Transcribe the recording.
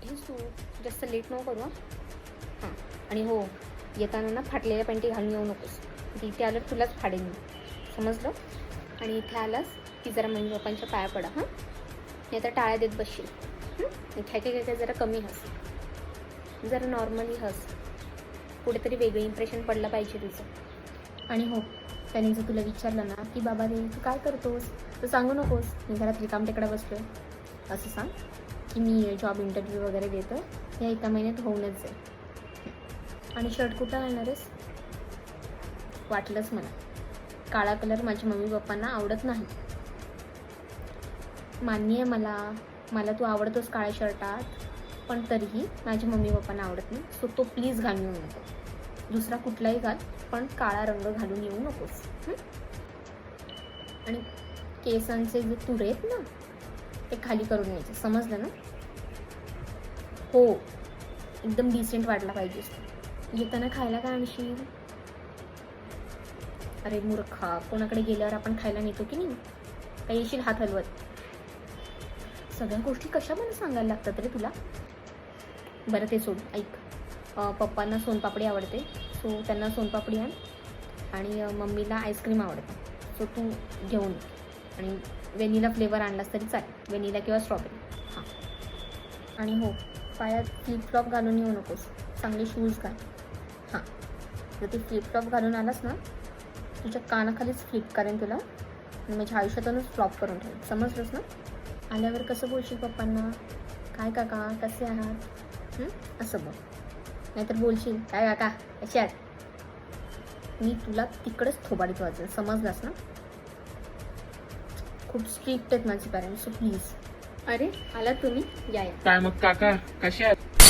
कुठेच तू जास्त लेट नको करू हां. आणि हो, येताना ना फाटलेल्या पॅन्टी घालून येऊ नकोस. इथे आलं तुलाच फाडेन मी, समजलं. आणि इथे आलास की जरा मम्मी पप्पांच्या पाया पडा हां. नाही तर टाळ्या देत बसशील. काय जरा कमी हस, जरा नॉर्मली हस. कुठेतरी वेगळं इम्प्रेशन पडलं पाहिजे तुझं. आणि हो, त्याने जर तुला विचारलं ना की बाबा रे तू काय करतोस, तर सांगू नकोस मी घरात रिकामटेकडा बसलो आहे. असं सांग की मी जॉब इंटरव्ह्यू वगैरे देतो, या एका महिन्यात होऊनच जाईल. आणि शर्ट कुठं घालणार आहेस? वाटलंच मला. काळा कलर माझ्या मम्मी पप्पांना आवडत नाही. मान्य आहे मला तू आवडतोस काळ्या शर्टात, पण तरीही माझ्या मम्मी पप्पांना आवडत नाही. सो तो प्लीज घालून येऊ नको. दुसरा कुठलाही घाल, पण काळा रंग घालून येऊ नकोस. आणि केसांचे जे तुरे आहेत ना ते खाली करून यायचे, समजलं ना. हो, एकदम डिसेंट वाटला पाहिजेस. येताना खायला काय आणशील? अरे मूर्खा, कोणाकडे गेल्यावर आपण खायला नेतो की नाही, काही येशील हात हलवत. सगळ्या गोष्टी कशा मला सांगायला लागतात रे तुला. बरं ते सोड, ऐक. पप्पांना सोनपापडी आवडते, सो त्यांना सोनपापडी आण. आणि मम्मीला आईस्क्रीम आवडतं, सो तू घेऊन ये. आणि वेनिला फ्लेवर आणलास तरी चालेल, वेनिला किंवा स्ट्रॉबेरी. हां. आणि हो, पायात फ्लिपफ्लॉप घालून येऊ नकोस, चांगले शूज घाल. हां, जर ते फ्लिपफ्लॉप घालून आलास ना तुझ्या कानाखालीच फ्लिप करेन तुला आणि माझ्या आयुष्यातूनच फ्लॉप करून ठेवेल, समजलंस ना. आल्यावर कसं बोलशील पप्पांना, काय काका कसे आहात, असं बोल. नाहीतर बोलशील काय काका कसे आहात, मी तुला तिकडेच थोबाडीत वाजेल, समजलास ना. खूप स्ट्रिक्ट आहेत माझे पॅरेंट्स, सो प्लीज. अरे आलात तुम्ही, या. काय मग काका कसे आहेत?